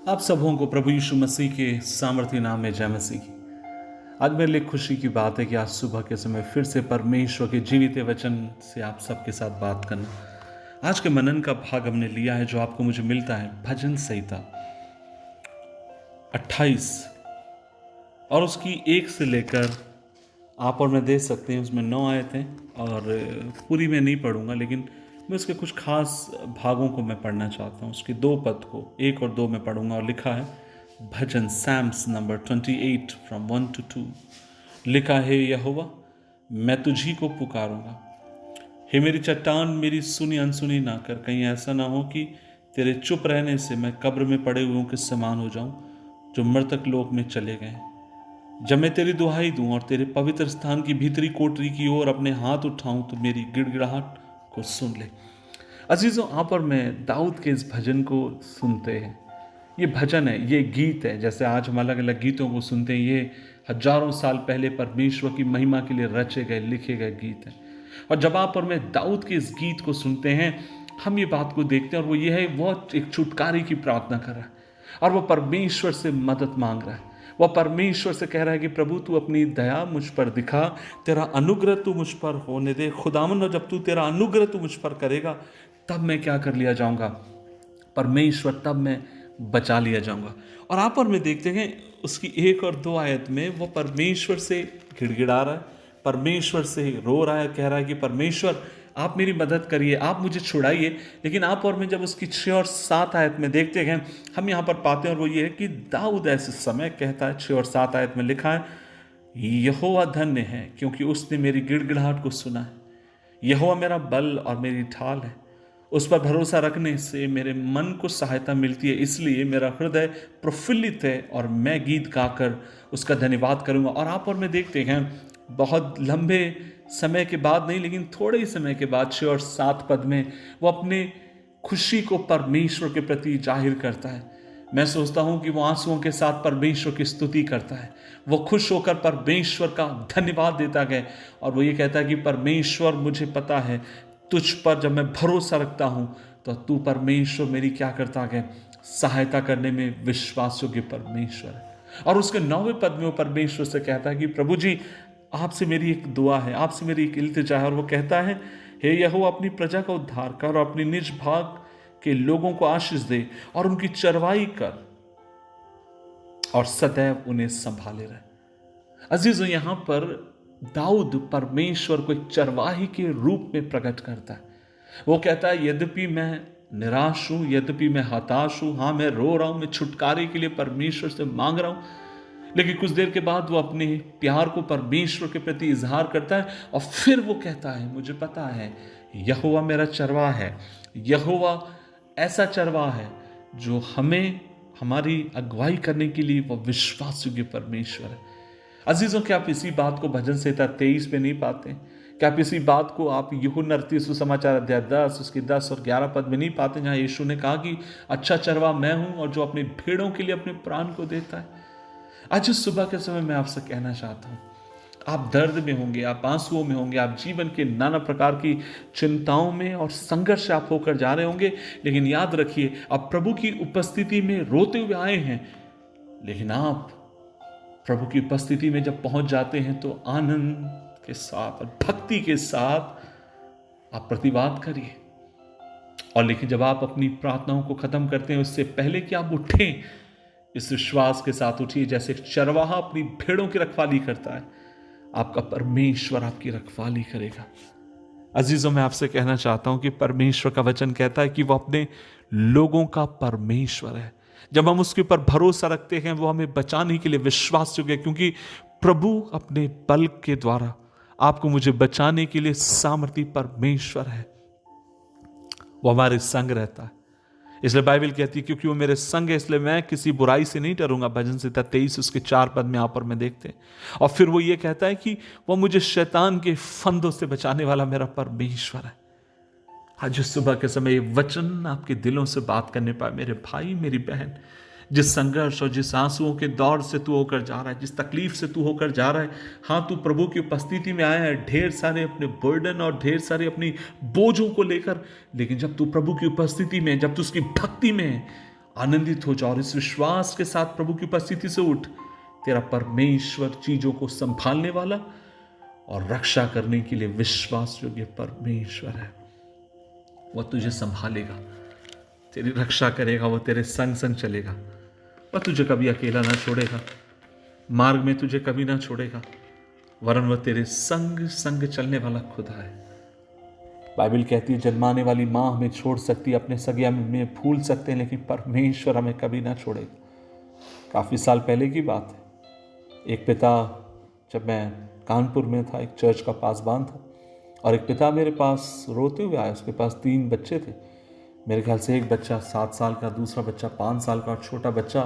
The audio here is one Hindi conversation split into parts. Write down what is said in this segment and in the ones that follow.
आप सबों को प्रभु यीशु मसीह के सामर्थ्य नाम में जय मसीह की। आज मेरे लिए खुशी की बात है कि आज सुबह के समय फिर से परमेश्वर के जीवित वचन से आप सबके साथ बात करना। आज के मनन का भाग हमने लिया है जो आपको मुझे मिलता है भजन संहिता 28 और उसकी 1 से लेकर आप और मैं देख सकते हैं। उसमें 9 आयतें और पूरी मैं नहीं पढ़ूंगा, लेकिन मैं उसके कुछ खास भागों को मैं पढ़ना चाहता हूँ। उसके 2 पद को 1 और 2 में पढ़ूंगा। और लिखा है भजन सैम्स नंबर 28 फ्रॉम 1 to 2। लिखा है, यहोवा मैं तुझी को पुकारूंगा, हे मेरी चट्टान मेरी सुनी अनसुनी ना कर। कहीं ऐसा ना हो कि तेरे चुप रहने से मैं कब्र में पड़े हुए के समान हो जाऊं जो मृतक लोक में चले गए। जब मैं तेरी दुहाई दूं और तेरे पवित्र स्थान की भीतरी कोठरी की ओर अपने हाथ उठाऊं तो मेरी गिड़गिड़ाहट को सुन ले। अजीजों, आप और मैं दाऊद के इस भजन को सुनते हैं। ये भजन है, ये गीत है। जैसे आज हम अलग अलग गीतों को सुनते हैं, ये हजारों साल पहले परमेश्वर की महिमा के लिए रचे गए लिखे गए गीत हैं। और जब आप और मैं दाऊद के इस गीत को सुनते हैं, हम ये बात को देखते हैं और वो ये है, वो एक छुटकारे की प्रार्थना कर रहा है और वो परमेश्वर से मदद मांग रहा है। वह परमेश्वर से कह रहा है कि प्रभु तू अपनी दया मुझ पर दिखा, तेरा अनुग्रह तू मुझ पर होने दे। खुदावन, जब तू तेरा अनुग्रह तू मुझ पर करेगा तब मैं क्या कर लिया जाऊंगा परमेश्वर, तब मैं बचा लिया जाऊंगा। और आप और मैं देखते हैं उसकी 1 और 2 आयत में वो परमेश्वर से गिड़गिड़ा रहा है, परमेश्वर से रो रहा है, कह रहा है कि परमेश्वर आप मेरी मदद करिए, आप मुझे छुड़ाइए। लेकिन आप और मैं जब उसकी 6 और 7 आयत में देखते हैं, हम यहाँ पर पाते हैं और वो ये है कि दाऊद ऐसे समय कहता है, 6 और 7 आयत में लिखा है, यहोवा धन्य है क्योंकि उसने मेरी गिड़गिड़ाहट को सुना है। यहोवा मेरा बल और मेरी ढाल है, उस पर भरोसा रखने से मेरे मन को सहायता मिलती है। इसलिए मेरा हृदय प्रफुल्लित है और मैं गीत गाकर उसका धन्यवाद करूंगा। और आप और मैं देखते हैं बहुत लंबे समय के बाद नहीं, लेकिन थोड़े ही समय के बाद 6 और 7 पद में वो अपने खुशी को परमेश्वर के प्रति जाहिर करता है। मैं सोचता हूं कि वो आंसुओं के साथ परमेश्वर की स्तुति करता है, वो खुश होकर परमेश्वर का धन्यवाद देता गया और वो ये कहता है कि परमेश्वर, मुझे पता है तुझ पर जब मैं भरोसा रखता हूं तो तू परमेश्वर मेरी क्या करता गया, सहायता करने में विश्वास योग्य परमेश्वर है। और उसके 9वें पद में वो परमेश्वर से कहता है कि प्रभु जी, आपसे मेरी एक दुआ है, आपसे मेरी एक इल्तिजा है। और वो कहता है, हे यहोवा अपनी प्रजा का उद्धार कर और अपनी निज भाग के लोगों को आशीष दे और उनकी चरवाई कर और सदैव उन्हें संभाले रहे। अजीजों, यहां पर दाऊद परमेश्वर को एक चरवाही के रूप में प्रकट करता है। वो कहता है, यद्यपि मैं निराश हूं, यद्यपि मैं हताश हूं, हाँ मैं रो रहा हूं, मैं छुटकारे के लिए परमेश्वर से मांग रहा हूं, लेकिन कुछ देर के बाद वो अपने प्यार को परमेश्वर के प्रति इजहार करता है और फिर वो कहता है, मुझे पता है यहोवा मेरा चरवाहा है। यहोवा ऐसा चरवाहा है जो हमें हमारी अगुवाई करने के लिए वो विश्वास योग्य परमेश्वर है। अजीजों, क्या आप इसी बात को भजन संहिता 23 में नहीं पाते? क्या आप इसी बात को आप यूहन्ना 38 सुसमाचार अध्याय 10 उसके 10 और 11 पद में नहीं पाते, जहां यीशु ने कहा कि अच्छा चरवाहा मैं हूं और जो अपनी भेड़ों के लिए अपने प्राण को देता है। आज इस सुबह के समय मैं आपसे कहना चाहता हूं, आप दर्द में होंगे, आप आंसुओं में होंगे, आप जीवन के नाना प्रकार की चिंताओं में और संघर्ष से आप होकर जा रहे होंगे, लेकिन याद रखिए, आप प्रभु की उपस्थिति में रोते हुए आए हैं, लेकिन आप प्रभु की उपस्थिति में जब पहुंच जाते हैं तो आनंद के साथ और भक्ति के साथ आप प्रतिवाद करिए। और लेकिन जब आप अपनी प्रार्थनाओं को खत्म करते हैं, उससे पहले कि आप उठें, इस विश्वास के साथ उठिए जैसे एक चरवाहा अपनी भेड़ों की रखवाली करता है, आपका परमेश्वर आपकी रखवाली करेगा। अजीजों, मैं आपसे कहना चाहता हूं कि परमेश्वर का वचन कहता है कि वो अपने लोगों का परमेश्वर है। जब हम उसके ऊपर भरोसा रखते हैं, वो हमें बचाने के लिए विश्वास योग्य है, क्योंकि प्रभु अपने बल के द्वारा आपको मुझे बचाने के लिए सामर्थी परमेश्वर है। वो हमारे संग रहता है, इसलिए बाइबल कहती है क्योंकि वो मेरे संग है इसलिए मैं किसी बुराई से नहीं डरूंगा। भजन संहिता 23 उसके 4 पद में आप और मैं देखते हैं। और फिर वो ये कहता है कि वो मुझे शैतान के फंदों से बचाने वाला मेरा परमेश्वर है। आज इस सुबह के समय ये वचन आपके दिलों से बात करने पाए, मेरे भाई मेरी बहन, जिस संघर्ष और जिस आंसुओं के दौर से तू होकर जा रहा है, जिस तकलीफ से तू होकर जा रहा है, हाँ तू प्रभु की उपस्थिति में आया है ढेर सारे अपने बर्डन और ढेर सारे अपनी बोझों को लेकर, लेकिन जब तू प्रभु की उपस्थिति में, जब तू उसकी भक्ति में आनंदित हो जाओ और इस विश्वास के साथ प्रभु की उपस्थिति से उठ, तेरा परमेश्वर चीजों को संभालने वाला और रक्षा करने के लिए विश्वास योग्य परमेश्वर है। वह तुझे संभालेगा, तेरी रक्षा करेगा, वह तेरे संग संग चलेगा, वह तुझे कभी अकेला ना छोड़ेगा, मार्ग में तुझे कभी ना छोड़ेगा, वरन वह तेरे संग संग चलने वाला खुदा है। बाइबल कहती है जन्माने वाली माँ हमें छोड़ सकती है, अपने सगे हमें भूल सकते हैं, लेकिन परमेश्वर हमें कभी ना छोड़ेगा। काफ़ी साल पहले की बात है, एक पिता, जब मैं कानपुर में था, एक चर्च का पासबान था, और एक पिता मेरे पास रोते हुए आया। उसके पास 3 बच्चे थे, मेरे ख्याल से एक बच्चा 7 साल का, दूसरा बच्चा 5 साल का, और छोटा बच्चा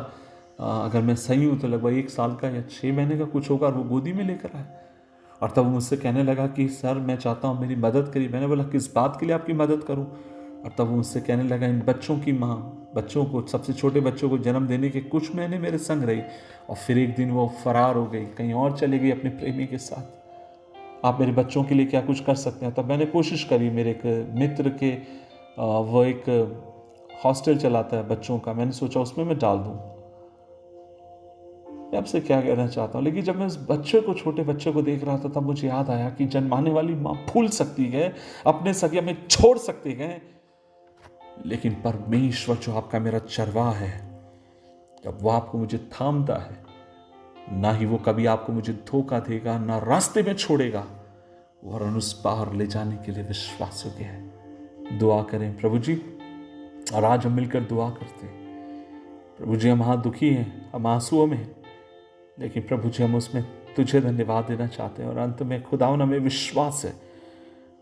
अगर मैं सही हूँ तो लगभग 1 साल का या 6 महीने का कुछ होगा, और वो गोदी में लेकर आया। और तब वो मुझसे कहने लगा कि सर मैं चाहता हूँ मेरी मदद करिए। मैंने बोला किस बात के लिए आपकी मदद करूँ? और तब वो मुझसे कहने लगा इन बच्चों की माँ बच्चों को, सबसे छोटे बच्चों को जन्म देने के कुछ महीने मेरे संग रही, और फिर एक दिन वो फरार हो गई, कहीं और चली गई अपने प्रेमी के साथ। आप मेरे बच्चों के लिए क्या कुछ कर सकते हैं? तब मैंने कोशिश करी, मेरे एक मित्र के वो एक हॉस्टल चलाता है बच्चों का, मैंने सोचा उसमें मैं डाल दूँ। मैं आपसे क्या कहना चाहता हूँ, लेकिन जब मैं उस बच्चे को, छोटे बच्चे को देख रहा था, तब मुझे याद आया कि जन्माने वाली माँ भूल सकती है, अपने सगे में छोड़ सकती है, लेकिन परमेश्वर जो आपका मेरा चरवाहा है, जब वो आपको मुझे थामता है, ना ही वो कभी आपको मुझे धोखा देगा, ना रास्ते में छोड़ेगा, वरन उस पार ले जाने के लिए विश्वास योग्य है। दुआ करें प्रभु जी, और आज हम मिलकर दुआ करते हैं। प्रभु जी हम हाँ दुखी हैं, हम आंसुओं में हैं, लेकिन प्रभु जी हम उसमें तुझे धन्यवाद देना चाहते हैं। और अंत में खुदावन हमें विश्वास है,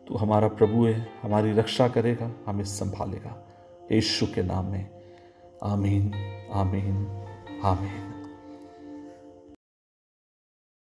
तू हमारा प्रभु है, हमारी रक्षा करेगा, हमें संभालेगा। यीशु के नाम में आमीन, आमीन, आमीन।